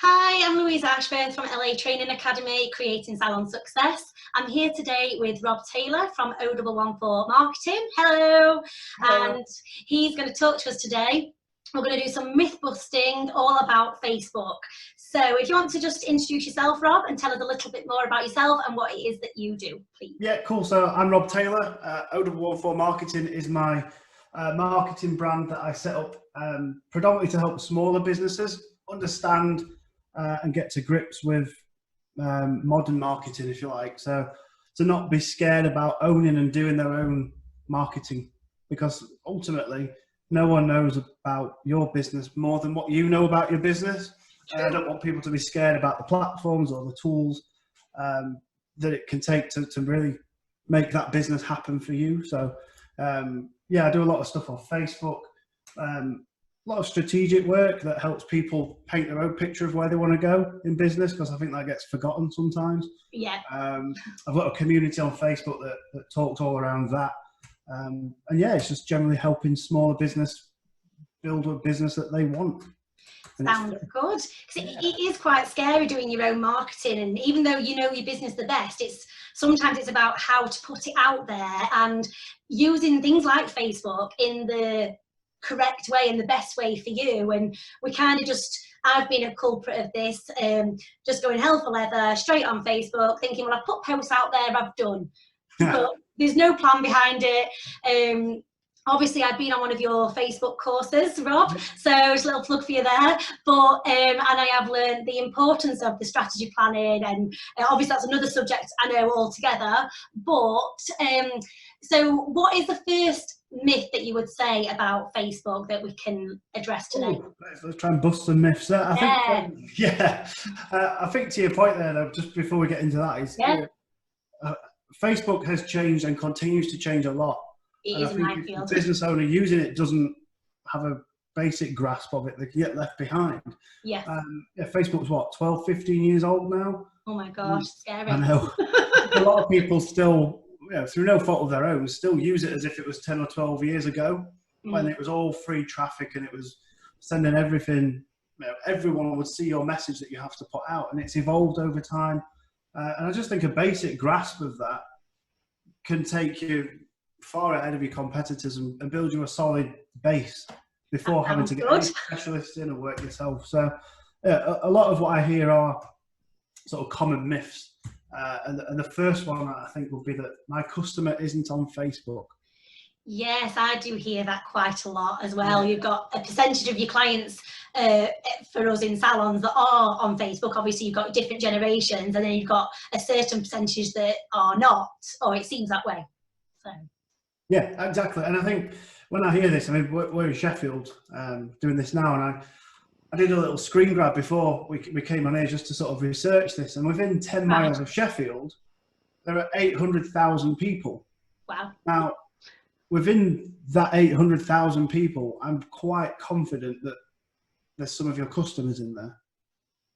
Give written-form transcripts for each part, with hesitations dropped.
Hi, I'm Louise Ashworth from LA Training Academy, Creating Salon Success. I'm here today with Rob Taylor from O114 Marketing. Hello. Hello. And he's going to talk to us today. We're going to do some myth busting all about Facebook. So if you want to just introduce yourself, Rob, and tell us a little bit more about yourself and what it is that you do, please. Yeah, cool. So I'm Rob Taylor. O114 Marketing is my marketing brand that I set up predominantly to help smaller businesses understand and get to grips with modern marketing, if you like. So to not be scared about owning and doing their own marketing, because ultimately no one knows about your business more than what you know about your business. I don't want people to be scared about the platforms or the tools that it can take to really make that business happen for you. So yeah, I do a lot of stuff on Facebook, a lot of strategic work that helps people paint their own picture of where they want to go in business, because I think that gets forgotten sometimes. Yeah. I've got a community on Facebook that talks all around that. And yeah, it's just generally helping smaller business build a business that they want. And sounds good. It is quite scary doing your own marketing, and even though you know your business the best, sometimes it's about how to put it out there and using things like Facebook in the correct way and the best way for you. And I've been a culprit of this, just going hell for leather straight on Facebook, thinking, well, I've put posts out there, I've done, but there's no plan behind it. Obviously, I've been on one of your Facebook courses, Rob, so it's a little plug for you there. But and I have learned the importance of the strategy planning, and obviously that's another subject I know altogether. But so what is the first myth that you would say about Facebook that we can address today? Let's try and bust some myths. I think to your point there, though, just before we get into that, is Facebook has changed and continues to change a lot. It is a minefield. The business owner using it doesn't have a basic grasp of it, they can get left behind. Yes. Facebook's what, 12, 15 years old now? Oh my gosh, scary. I know. A lot of people still, through no fault of their own, still use it as if it was 10 or 12 years ago, when it was all free traffic and it was sending everything, everyone would see your message that you have to put out, and it's evolved over time. And I just think a basic grasp of that can take you far ahead of your competitors and build you a solid base before having to get specialists in and work yourself. So a lot of what I hear are sort of common myths. And the first one I think would be that my customer isn't on Facebook. Yes, I do hear that quite a lot as well. You've got a percentage of your clients for us in salons that are on Facebook. Obviously, you've got different generations, and then you've got a certain percentage that are not, or it seems that way. So. Yeah, exactly. And I think when I hear this, I mean, we're in Sheffield doing this now, and I did a little screen grab before we came on here just to sort of research this. And within 10 miles of Sheffield, there are 800,000 people. Wow. Now, within that 800,000 people, I'm quite confident that there's some of your customers in there.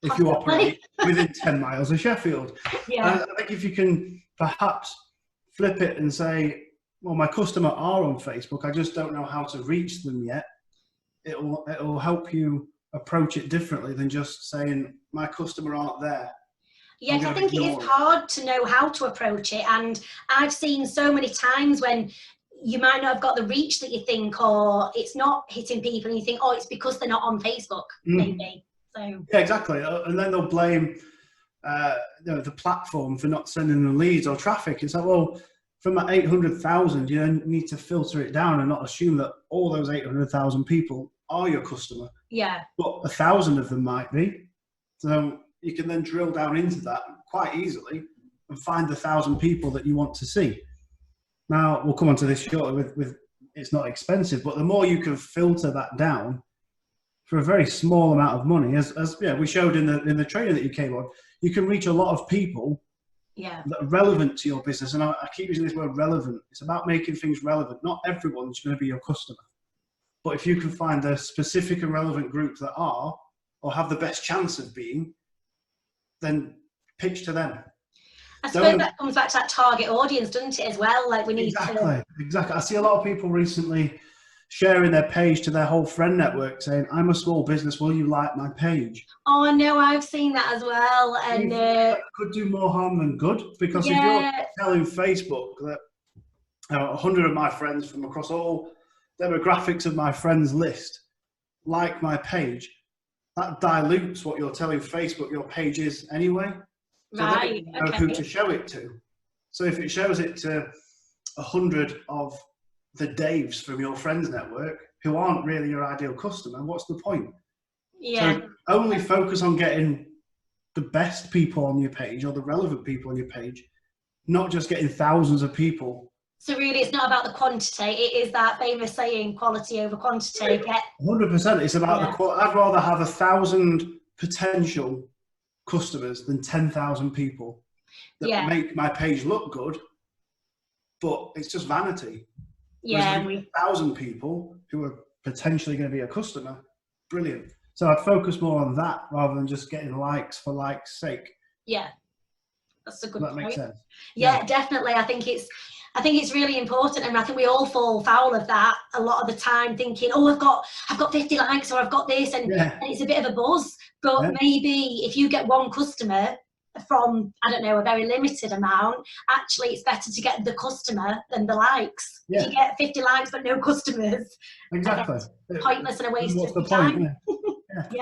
If you operate within 10 miles of Sheffield. Yeah. I think if you can perhaps flip it and say, well, my customer are on Facebook, I just don't know how to reach them yet. It'll help you approach it differently than just saying my customer aren't there. Yes, I think it is hard to know how to approach it, and I've seen so many times when you might not have got the reach that you think, or it's not hitting people and you think, oh, it's because they're not on Facebook, maybe. So yeah, exactly. And then they'll blame the platform for not sending them leads or traffic. It's like, well, from that 800,000, you then need to filter it down and not assume that all those 800,000 people are your customer. Yeah. But 1,000 of them might be. So you can then drill down into that quite easily and find the 1,000 people that you want to see. Now, we'll come on to this shortly with it's not expensive, but the more you can filter that down for a very small amount of money, as we showed in the training that you came on, you can reach a lot of people that are relevant to your business. And I keep using this word relevant. It's about making things relevant. Not everyone's going to be your customer. But if you can find a specific and relevant group that are, or have the best chance of being, then pitch to them. I suppose that comes back to that target audience, doesn't it, as well? Like we need Exactly. I see a lot of people recently sharing their page to their whole friend network saying, I'm a small business, will you like my page? Oh no, I've seen that as well. And That could do more harm than good, because if you're telling Facebook that 100 of my friends from across all demographics of my friends list like my page, that dilutes what you're telling Facebook your page is anyway. So right, they know who to show it to. So if it shows it to 100 of the Daves from your friends network who aren't really your ideal customer, what's the point? Yeah. So only focus on getting the best people on your page, or the relevant people on your page, not just getting thousands of people. So really, it's not about the quantity. It is that famous saying, quality over quantity. 100%. It's about the quality. I'd rather have 1,000 potential customers than 10,000 people that make my page look good, but it's just vanity. Yeah. 1,000 people who are potentially going to be a customer, brilliant. So I'd focus more on that rather than just getting likes for likes' sake. Yeah, that's a good point. Does that make sense? Yeah, definitely. I think it's really important, and I think we all fall foul of that a lot of the time, thinking, oh, I've got 50 likes, or I've got this, and it's a bit of a buzz. But maybe if you get one customer from, I don't know, a very limited amount, actually it's better to get the customer than the likes. If you get 50 likes but no customers, exactly, pointless and a waste What's of the time. Point?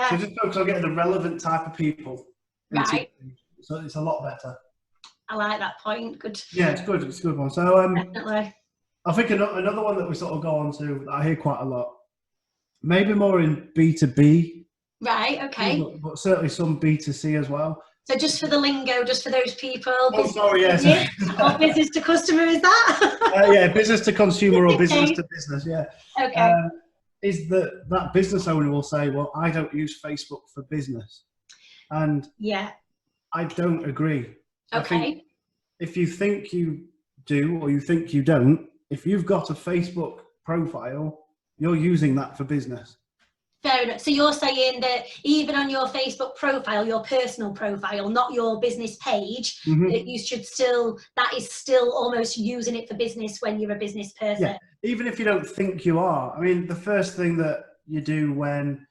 So just focus on getting the relevant type of people. Right. So it's a lot better. I like that point. Good. Yeah, it's good. It's a good one. So definitely. I think another one that we sort of go on to, that I hear quite a lot, maybe more in B2B. Right. Okay. But certainly some B2C as well. So just for the lingo, just for those people. Oh, sorry, yes. Or business to customer, is that? Yeah, business to consumer or business to business, yeah. Okay. Is that business owner will say, well, I don't use Facebook for business. And I don't agree. Okay. I think if you think you do or you think you don't, if you've got a Facebook profile, you're using that for business. Fair enough. So you're saying that even on your Facebook profile, your personal profile, not your business page, that you should still, that is still almost using it for business when you're a business person. Yeah, even if you don't think you are. I mean, the first thing that you do when,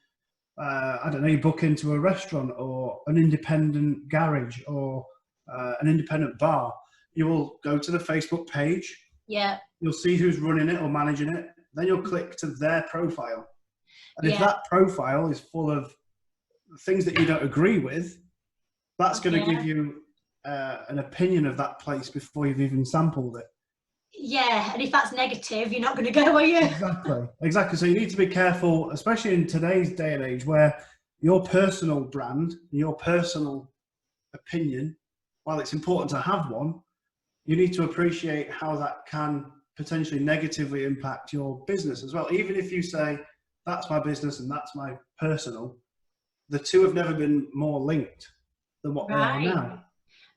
I don't know, you book into a restaurant or an independent garage or an independent bar, you will go to the Facebook page. Yeah. You'll see who's running it or managing it. Then you'll click to their profile. And if that profile is full of things that you don't agree with, that's going to give you an opinion of that place before you've even sampled it. Yeah, and if that's negative, you're not going to go, are you? Exactly. So you need to be careful, especially in today's day and age, where your personal brand, your personal opinion, while it's important to have one, you need to appreciate how that can potentially negatively impact your business as well. Even if you say, that's my business and that's my personal, the two have never been more linked than what they are now.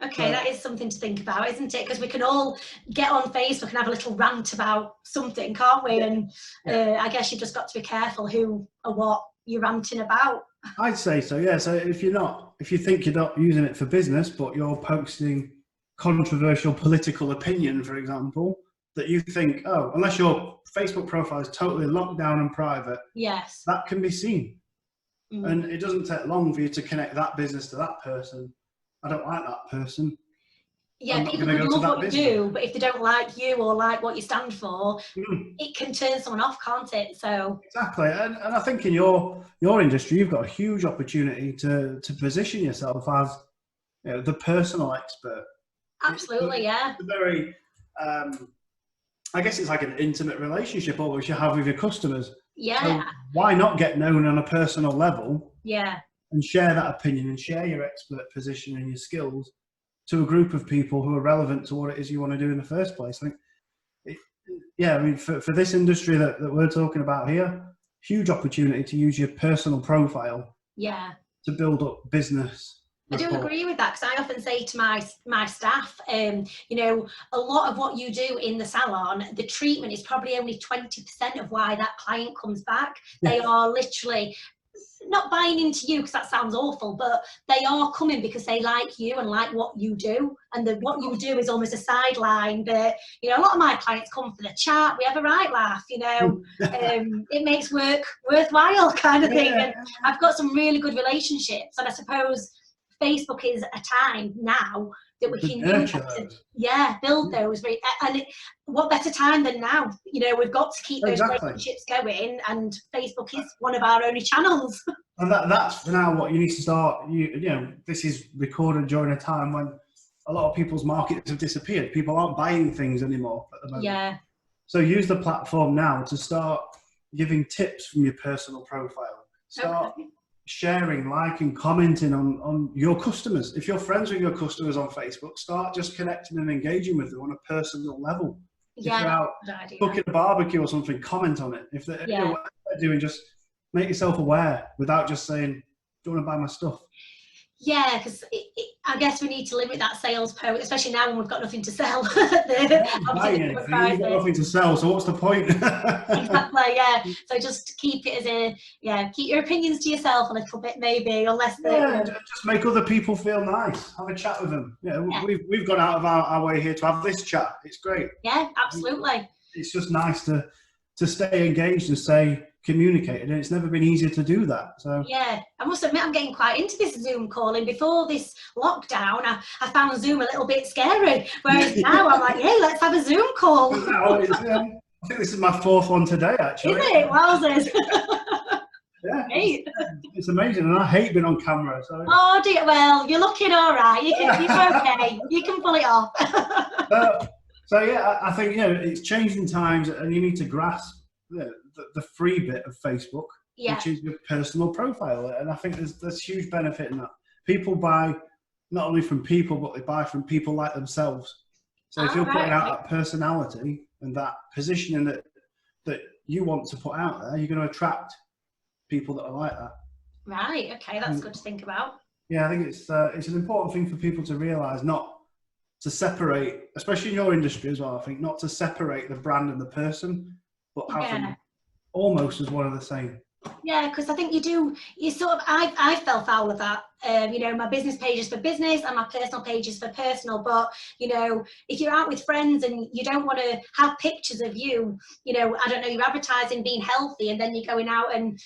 Okay, that is something to think about, isn't it? Because we can all get on Facebook and have a little rant about something, can't we? And I guess you've just got to be careful who or what you're ranting about. I'd say so, yeah. So if you think you're not using it for business, but you're posting controversial political opinion, for example, that you think, oh, unless your Facebook profile is totally locked down and private, that can be seen. And it doesn't take long for you to connect that business to that person. I don't like that person. Yeah, people could love what you do, but if they don't like you or like what you stand for, it can turn someone off, can't it? So exactly, and I think in your industry, you've got a huge opportunity to position yourself as, you know, the personal expert. Absolutely, it's a very, I guess it's like an intimate relationship always you have with your customers. Yeah. So why not get known on a personal level? Yeah. And share that opinion and share your expert position and your skills to a group of people who are relevant to what it is you want to do in the first place. I think, I mean, for this industry that we're talking about here, huge opportunity to use your personal profile. Yeah. To build up business. I do agree with that, because I often say to my staff, you know, a lot of what you do in the salon, the treatment is probably only 20% of why that client comes back. They are literally not buying into you, because that sounds awful, but they are coming because they like you and like what you do, and what you do is almost a sideline. But you know, a lot of my clients come for the chat, we have a right laugh, you know. It makes work worthwhile, kind of thing. And I've got some really good relationships, and I suppose Facebook is a time now that we can use to, build those. And what better time than now? You know, we've got to keep those relationships going, and Facebook is one of our only channels. And that's now what you need to start. You know, this is recorded during a time when a lot of people's markets have disappeared. People aren't buying things anymore at the moment. Yeah. So use the platform now to start giving tips from your personal profile. Start sharing, liking, commenting on your customers. If you're friends with your customers on Facebook, start just connecting and engaging with them on a personal level. Yeah, if they're out cooking a barbecue or something, comment on it. If they're, you know, what they're doing, just make yourself aware without just saying, do you want to buy my stuff? Yeah, because I guess we need to limit that sales post, especially now when we've got nothing to sell. You've got nothing to sell, so what's the point? Exactly, yeah. So just keep it as keep your opinions to yourself a little bit, maybe, unless just make other people feel nice. Have a chat with them. We've gone out of our way here to have this chat. It's great. Yeah, absolutely. It's just nice to stay engaged and stay communicated, and it's never been easier to do that. So yeah, I must admit I'm getting quite into this Zoom calling. Before this lockdown, I found Zoom a little bit scary, whereas now I'm like, yeah, let's have a Zoom call. I think this is my 4th one today, actually. Is it? Wowzers. Yeah, it's amazing, and I hate being on camera. So. Oh dear, well, you're looking all right. You're okay. You can pull it off. So yeah, I think it's changing times, and you need to grasp the free bit of Facebook, which is your personal profile, and I think there's huge benefit in that. People buy not only from people, but they buy from people like themselves. So if you're putting out that personality and that positioning that you want to put out there, you're going to attract people that are like that. Right. Okay, that's good to think about. Yeah, I think it's an important thing for people to realise, not to separate, especially in your industry as well. I think not to separate the brand and the person, but have them almost as one of the same. Yeah, because I think you sort of, I fell foul of that. You know, my business page is for business and my personal page is for personal. But, you know, if you're out with friends and you don't want to have pictures of you, you know, I don't know, you're advertising being healthy and then you're going out and,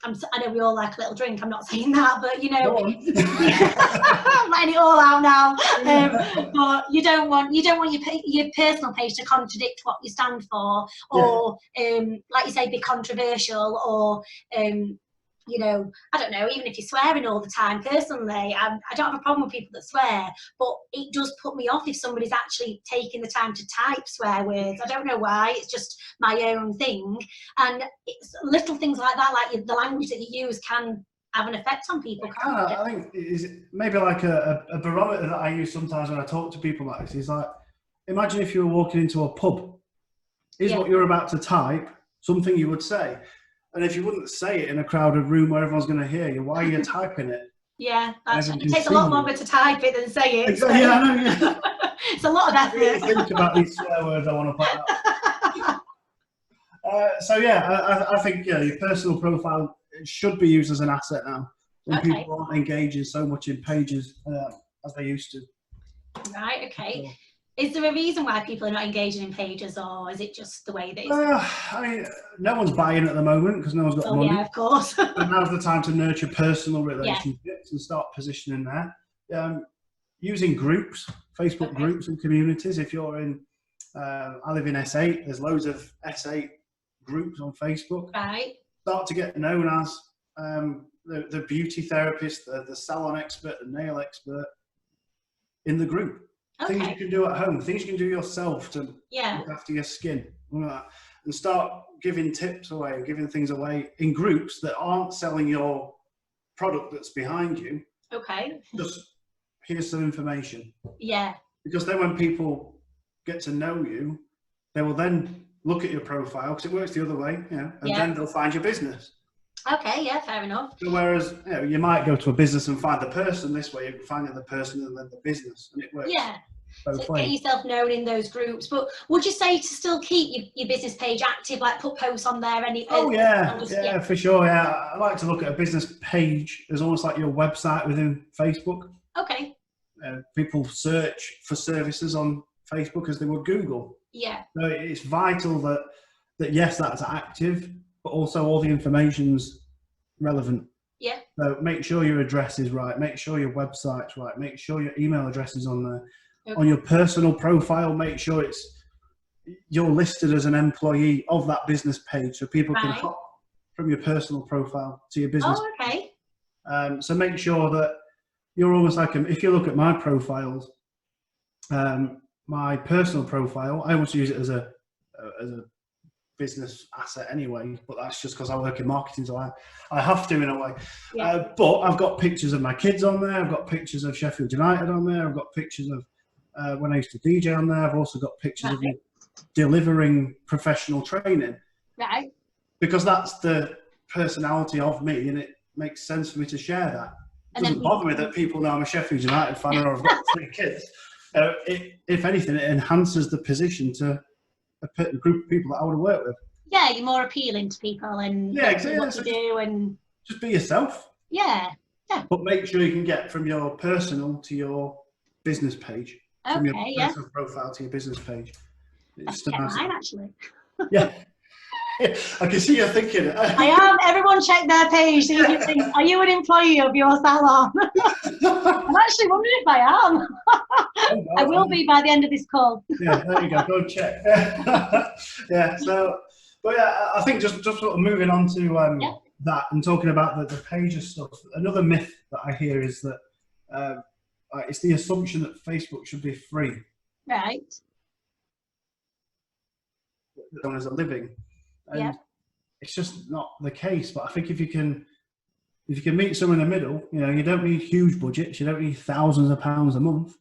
I know we all like a little drink, I'm not saying that, but you know, I'm letting it all out now. But you don't want your personal page to contradict what you stand for, or like you say, be controversial, or you know, I don't know, even if you're swearing all the time. Personally, I don't have a problem with people that swear, but it does put me off if somebody's actually taking the time to type swear words. I don't know why, it's just my own thing. And it's little things like that, like the language that you use can have an effect on people. I think it's maybe like a barometer that I use sometimes when I talk to people like this. Is like, imagine if you were walking into a pub. Is what you're about to type something you would say? And if you wouldn't say it in a crowded room where everyone's going to hear you, why are you typing it? Yeah, it takes a lot longer to type it than say it. Exactly. Yeah, I know. Yeah. It's a lot of effort. I really think about these swear words I want to put out. So yeah, I think your personal profile should be used as an asset now. When people aren't engaging so much in pages as they used to. Right. Okay. So, is there a reason why people are not engaging in pages, or is it just the way they? I mean, no one's buying at the moment because no one's got money. Yeah, of course. But now's the time to nurture personal relationships and start positioning there. Using groups, Facebook groups and communities. If you're in, I live in S8. There's loads of S8 groups on Facebook. Right. Start to get known as the beauty therapist, the salon expert, the nail expert in the group. Things you can do at home, things you can do yourself to look after your skin, and start giving tips away and giving things away in groups that aren't selling your product that's behind you. Okay. Just here's some information. Yeah. Because then when people get to know you, they will then look at your profile, because it works the other way, and then they'll find your business. Okay, yeah, fair enough. So whereas you might go to a business and find the person, this way you're finding the person and then the business, and it works. both So ways. get yourself known in those groups. But would you say to still keep your business page active, like put posts on there? Oh yeah, for sure. Yeah, I like to look at a business page as almost like your website within Facebook. Okay. People search for services on Facebook as they would Google. Yeah. So it's vital that yes, that's active, but also all the information's relevant. Yeah. So make sure your address is right. Make sure your website's right. Make sure your email address is on there. Okay. On your personal profile, make sure you're listed as an employee of that business page, so people can hop from your personal profile to your business. Oh, okay. So make sure that you're almost like if you look at my profiles, my personal profile, I always use it as a business asset anyway, but that's just because I work in marketing, so I have to in a way. Yeah. But I've got pictures of my kids on there. I've got pictures of Sheffield United on there. I've got pictures of when I used to DJ on there. I've also got pictures of me delivering professional training. Right. Because that's the personality of me, and it makes sense for me to share that. It doesn't bother me that people know I'm a Sheffield United fan or I've got 3 kids. If anything, it enhances the position to a group of people that I would work with. Yeah, you're more appealing to people, and exactly what you do, and just be yourself. Yeah. But make sure you can get from your personal to your business page. From your personal profile to your business page. It's mine, actually. Yeah. I can see you thinking. I am. Everyone check their page. See if you think, are you an employee of your salon? I'm actually wondering if I am. I will be by the end of this call. Yeah, there you go. Go check. Yeah. So, but yeah, I think just sort of moving on to that and talking about the pages stuff. Another myth that I hear is that it's the assumption that Facebook should be free. Right. Done as a living. And it's just not the case. But I think if you can meet someone in the middle, you don't need huge budgets, you don't need thousands of pounds a month.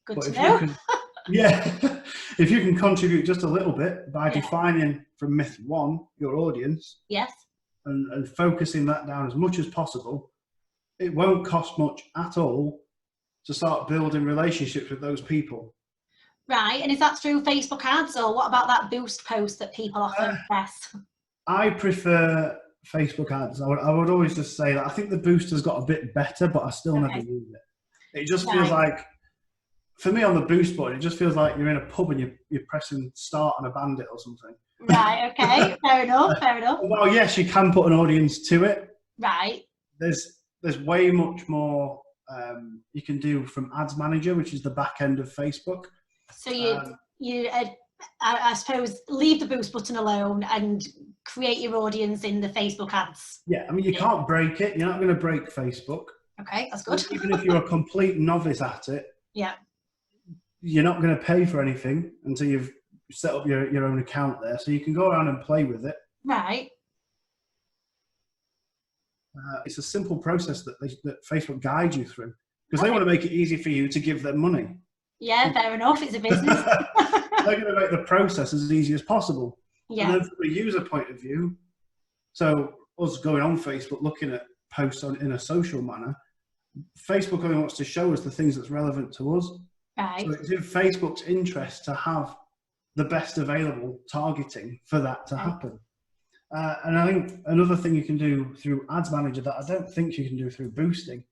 Good to know. If you can contribute just a little bit by defining from myth 1 your audience, and focusing that down as much as possible, it won't cost much at all to start building relationships with those people. Right, and is that through Facebook ads, or what about that boost post that people often press? I prefer Facebook ads. I would always just say that. I think the boost has got a bit better, but I still never use it. It just feels like, for me on the boost button, it just feels like you're in a pub and you're pressing start on a Bandit or something. Right, okay, fair enough. Well, yes, you can put an audience to it. Right. There's way much more you can do from Ads Manager, which is the back end of Facebook. So I suppose, leave the boost button alone and create your audience in the Facebook ads. Yeah, I mean, you can't break it. You're not going to break Facebook. Okay, that's good. Even if you're a complete novice at it, you're not going to pay for anything until you've set up your own account there. So you can go around and play with it. Right. It's a simple process that Facebook guides you through, because they want to make it easy for you to give them money. Yeah, fair enough. It's a business. They're going to make the process as easy as possible. Yeah. And then from a user point of view, so us going on Facebook, looking at posts in a social manner, Facebook only wants to show us the things that's relevant to us. Right. So it's in Facebook's interest to have the best available targeting for that to happen. And I think another thing you can do through Ads Manager that I don't think you can do through boosting,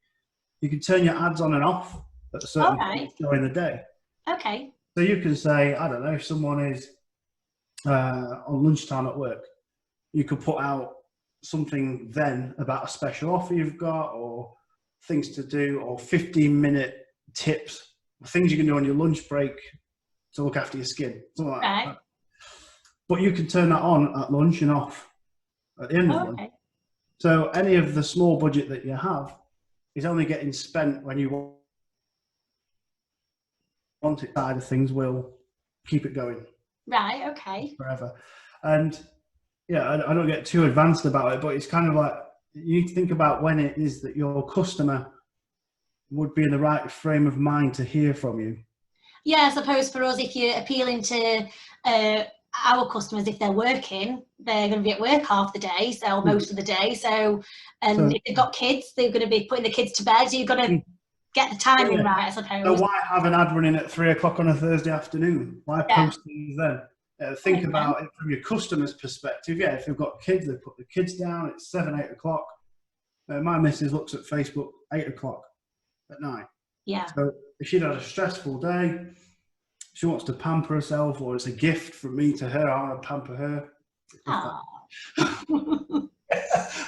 you can turn your ads on and off at a certain point during the day. Okay. So you can say, I don't know, if someone is on lunchtime at work, you could put out something then about a special offer you've got, or things to do, or 15-minute tips, things you can do on your lunch break to look after your skin, something like that. But you can turn that on at lunch and off at the end of lunch. So any of the small budget that you have is only getting spent when you want it. Side of things will keep it going. Right, okay. Forever. And yeah, I don't get too advanced about it, but it's kind of like, you need to think about when it is that your customer would be in the right frame of mind to hear from you. Yeah, I suppose for us, if you're appealing to our customers, if they're working, they're going to be at work half the day, so most of the day. So if they've got kids, they're going to be putting the kids to bed. So you've got to get the timing Yeah. right, I suppose. So why have an ad running at 3 o'clock on a Thursday afternoon? Why post things then? Think about it from your customer's perspective. Yeah, if you've got kids, they put the kids down. It's 7, 8 o'clock. My missus looks at Facebook 8 o'clock at night. Yeah. So if she'd had a stressful day, she wants to pamper herself, or it's a gift from me to her, I want to pamper her.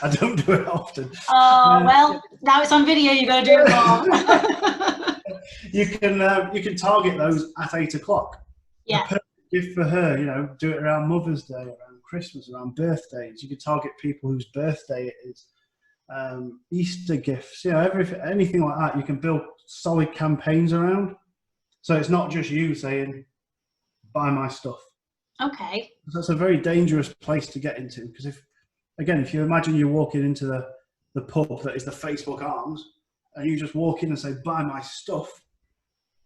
I don't do it often. Oh, well, now it's on video, you've got to do it more. You can target those at 8 o'clock. Yeah. A perfect gift for her, you know, do it around Mother's Day, around Christmas, around birthdays. You can target people whose birthday it is. Easter gifts, you know, anything like that. You can build solid campaigns around. So it's not just you saying, buy my stuff. Okay. That's a very dangerous place to get into, because if you imagine you're walking into the pub that is the Facebook Arms, and you just walk in and say, buy my stuff,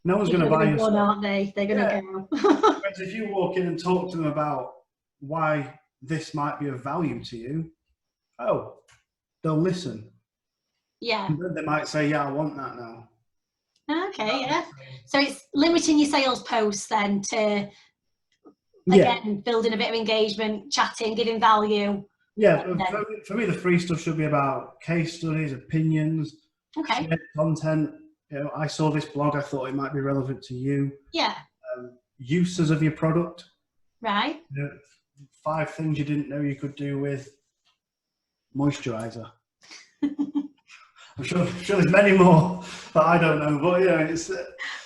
no one's going to buy your stuff. Aren't they? They're going to go. Whereas if you walk in and talk to them about why this might be of value to you, they'll listen. Yeah. And then they might say, yeah, I want that now. Okay, yeah. So it's limiting your sales posts then to, again, building a bit of engagement, chatting, giving value. Yeah, for me, the free stuff should be about case studies, opinions, content. You know, I saw this blog, I thought it might be relevant to you. Yeah. Uses of your product. Right. You know, 5 things you didn't know you could do with moisturizer. I'm sure there's many more that I don't know, but it's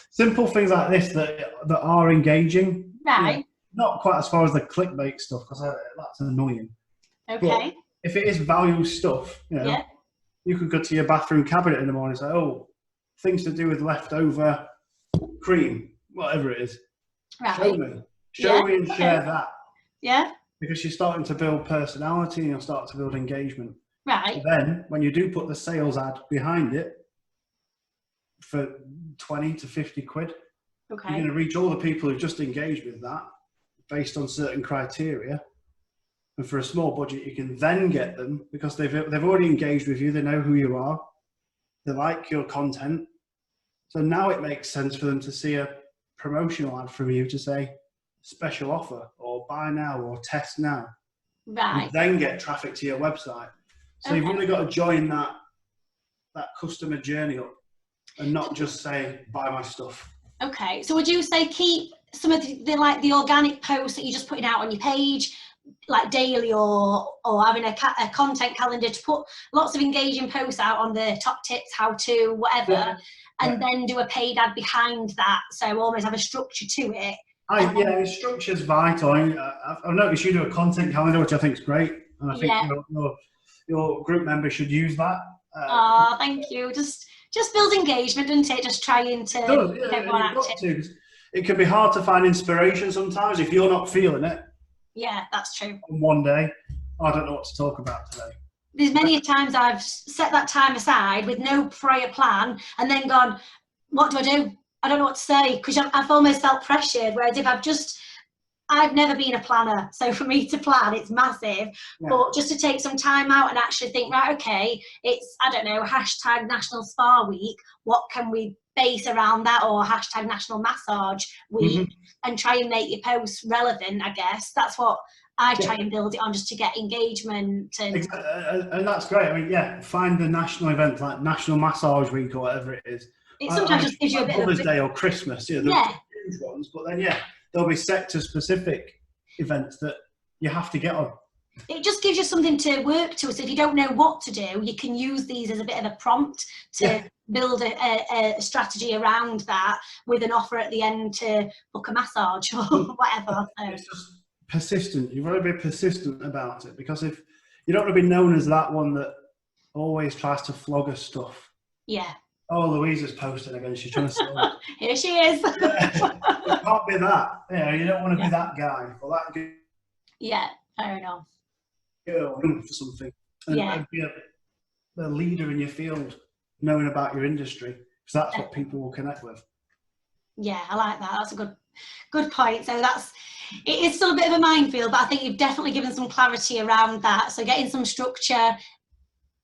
simple things like this that are engaging. Right. You know, not quite as far as the clickbait stuff, because that's annoying. Okay. But if it is value stuff, you know, you could go to your bathroom cabinet in the morning and say, things to do with leftover cream, whatever it is. Right. Show me and share that. Yeah. Because you're starting to build personality and you'll start to build engagement. Right. And then when you do put the sales ad behind it for 20 to 50 quid, you're going to reach all the people who've just engaged with that based on certain criteria. And for a small budget, you can then get them because they've already engaged with you. They know who you are. They like your content. So now it makes sense for them to see a promotional ad from you to say special offer or buy now or test now. Right. And then get traffic to your website. So you've really got to join that customer journey up and not just say, buy my stuff. Okay. So would you say keep some of the organic posts that you're just putting out on your page, like daily, or having a content calendar to put lots of engaging posts out on the top tips, how to, whatever, and then do a paid ad behind that, so almost have a structure to it? Structure's vital. I've noticed you do a content calendar, which I think is great, and I think your group members should use that. Thank you. Just build engagement, doesn't it? Just trying to get everyone active. It can be hard to find inspiration sometimes if you're not feeling it. Yeah, that's true. On one day, I don't know what to talk about today. There's many times I've set that time aside with no prior plan and then gone, what do I do? I don't know what to say, because I've almost felt pressured, whereas if I've never been a planner, so for me to plan, it's massive. But just to take some time out and actually think, right, okay, it's, I don't know, hashtag National Spa Week, what can we base around that, or hashtag National Massage Week, and try and make your posts relevant, I guess. That's what I try and build it on, just to get engagement. And that's great. I mean, find the national event like National Massage Week or whatever it is. It sometimes just gives you a bit of Mother's Day or Christmas, the huge ones, but then there'll be sector-specific events that you have to get on. It just gives you something to work to. So if you don't know what to do, you can use these as a bit of a prompt to build a strategy around that, with an offer at the end to book a massage or whatever. It's just persistent. You've got to be persistent about it, because if you don't want to be known as that one that always tries to flog us stuff. Yeah. Oh, Louisa's posting again. She's trying to sell it. Here she is. It can't be that. You don't want to be that guy or that girl. Yeah, fair enough. Girl for something. And be a leader in your field, knowing about your industry, because that's what people will connect with. Yeah, I like that. That's a good point. So it is still a bit of a minefield, but I think you've definitely given some clarity around that. So getting some structure,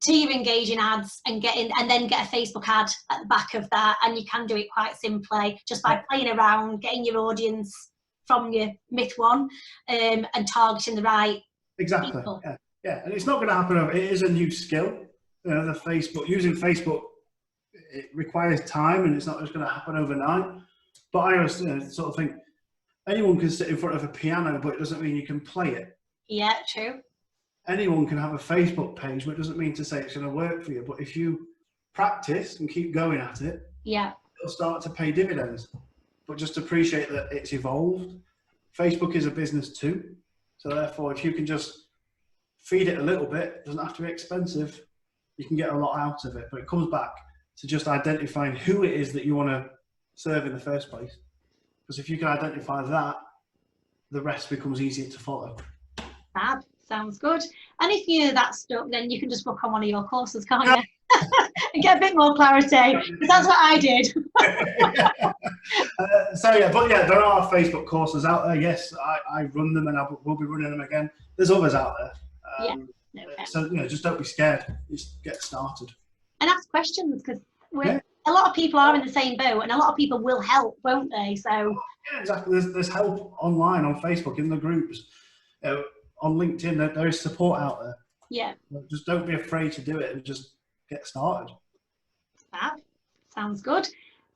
to your engaging ads and then get a Facebook ad at the back of that, and you can do it quite simply just by playing around, getting your audience from your myth one, and targeting the right people. Yeah, and it's not going to happen. It is a new skill. Using Facebook, it requires time, and it's not just going to happen overnight. But I always sort of think anyone can sit in front of a piano, but it doesn't mean you can play it. Yeah, true. Anyone can have a Facebook page, but it doesn't mean to say it's going to work for you. But if you practice and keep going at it, it'll start to pay dividends. But just appreciate that it's evolved. Facebook is a business too. So therefore, if you can just feed it a little bit, it doesn't have to be expensive, you can get a lot out of it. But it comes back to just identifying who it is that you want to serve in the first place. Because if you can identify that, the rest becomes easier to follow. Fab. Sounds good. And if you're that stuck, then you can just book on one of your courses, can't you? And get a bit more clarity. Because that's what I did. There are Facebook courses out there. Yes, I run them, and I will be running them again. There's others out there. So just don't be scared. Just get started. And ask questions, because a lot of people are in the same boat, and a lot of people will help, won't they? So exactly. There's help online on Facebook in the groups. On LinkedIn, there is support out there. Yeah. Just don't be afraid to do it and just get started. Fab. Sounds good.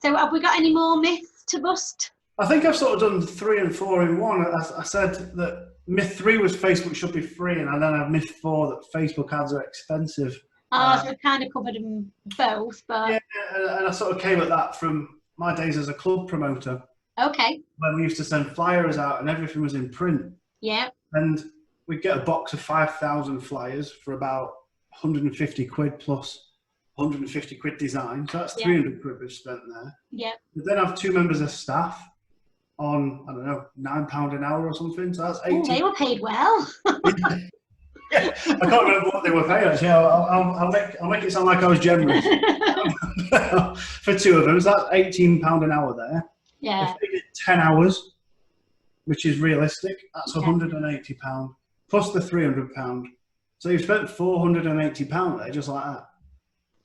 So have we got any more myths to bust? I think I've sort of done 3 and 4 in one. I said that myth 3 was Facebook should be free, and then I have myth 4 that Facebook ads are expensive. So we've kind of covered them both. But yeah, and I sort of came at that from my days as a club promoter. Okay. When we used to send flyers out and everything was in print. Yeah. And we'd get a box of 5,000 flyers for about 150 quid plus 150 quid design. So that's 300 quid we've spent there. Yeah. But then have 2 members of staff on, I don't know, £9 an hour or something. So that's 80. They were paid well. I can't remember what they were paid actually. I'll make it sound like I was generous. For 2 of them, so that's £18 an hour there. Yeah. If they did 10 hours, which is realistic, that's £180 plus the £300. So you've spent £480 there, just like that.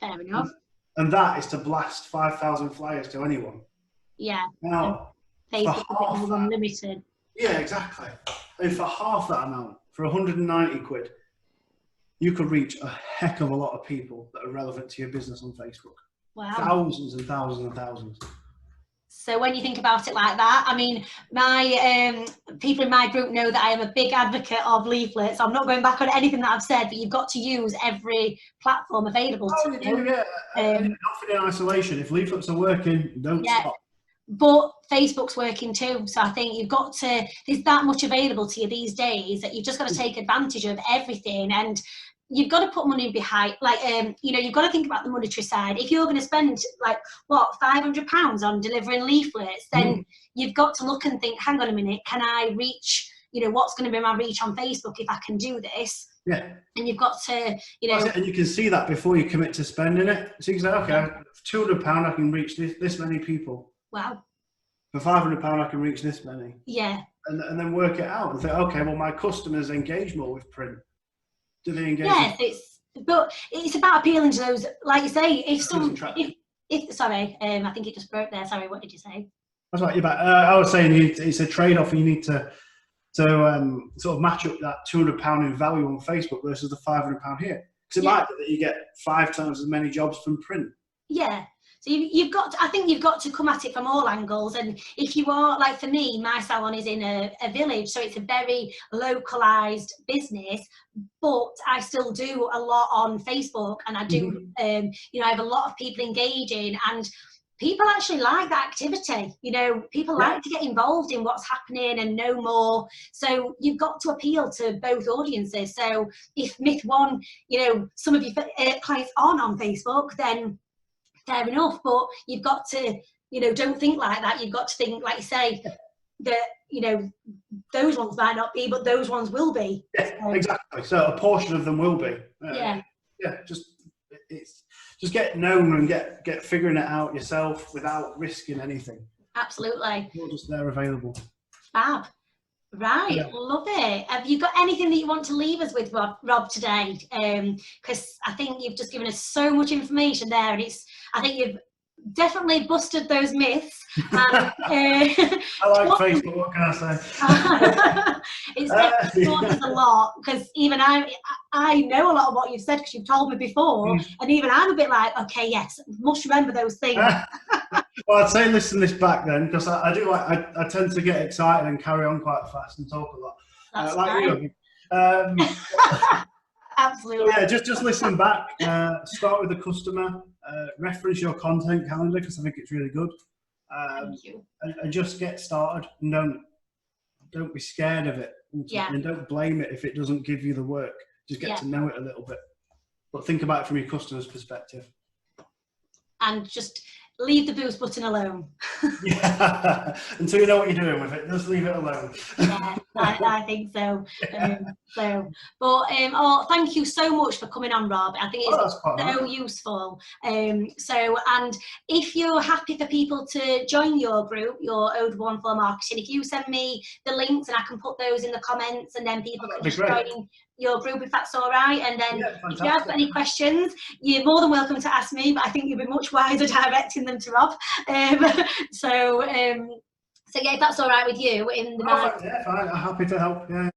Fair enough. And that is to blast 5,000 flyers to anyone. Yeah. Now, Facebook is unlimited. Yeah, exactly. And for half that amount, for 190 quid, you could reach a heck of a lot of people that are relevant to your business on Facebook. Wow. Thousands and thousands and thousands. So when you think about it like that, I mean, my people in my group know that I am a big advocate of leaflets. I'm not going back on anything that I've said, but you've got to use every platform available to you. Yeah. Nothing in isolation. If leaflets are working, don't stop. But Facebook's working too. So I think you've got to, there's that much available to you these days that you've just got to take advantage of everything. And you've got to put money behind, like, you've got to think about the monetary side. If you're going to spend like, £500 on delivering leaflets, then you've got to look and think, hang on a minute, can I reach, what's going to be my reach on Facebook if I can do this? Yeah. And you've got to, And you can see that before you commit to spending it. So you can say, okay, £200, I can reach this many people. Wow. For £500, I can reach this many. Yeah. And then work it out and think, okay, well, my customers engage more with print. Do they engage? Yes, but it's about appealing to those, like you say, sorry, I think it just broke there. Sorry, what did you say? That's right, you're back. I was saying it's a trade-off. You need to sort of match up that £200 in value on Facebook versus the £500 here. Because it might be that you get 5 times as many jobs from print. Yeah. So you've got to, I think you've got to come at it from all angles. And if you are, like for me, my salon is in a village, so it's a very localized business, but I still do a lot on Facebook, and I do, I have a lot of people engaging, and people actually like that activity. People like to get involved in what's happening and know more. So you've got to appeal to both audiences. So if myth 1, some of your clients aren't on Facebook, then fair enough, but you've got to, don't think like that. You've got to think, like you say, that, those ones might not be, but those ones will be. Yeah, exactly. So a portion of them will be. Yeah. Just get known and get figuring it out yourself without risking anything. Absolutely. You're just there available. Fab. Right, Yeah. love it. Have you got anything that you want to leave us with, Rob today? Because I think you've just given us so much information there, and I think you've definitely busted those myths. And, I like Facebook, what can I say? it's definitely taught us a lot, because even I know a lot of what you've said because you've told me before, and even I'm a bit like, okay, yes, must remember those things. Well, I'd say listen this back then, because I do like, I tend to get excited and carry on quite fast and talk a lot. That's like right. you. Absolutely. So yeah, just listen back. Start with the customer. Reference your content calendar, because I think it's really good. Thank you. And just get started. And don't be scared of it. And don't blame it if it doesn't give you the work. Just get to know it a little bit. But think about it from your customer's perspective. And just leave the boost button alone. Yeah, until you know what you're doing with it, just leave it alone. Yeah, I think so. Oh, thank you so much for coming on, Rob. I think it's so useful. And if you're happy for people to join your group, your Ode 1 for Marketing, if you send me the links and I can put those in the comments, and then people can just join your group, if that's all right. And then if you have got any questions, you're more than welcome to ask me, but I think you'll be much wiser directing them to Rob. So yeah, if that's all right with you. Yeah, fine. I'm happy to help. Yeah.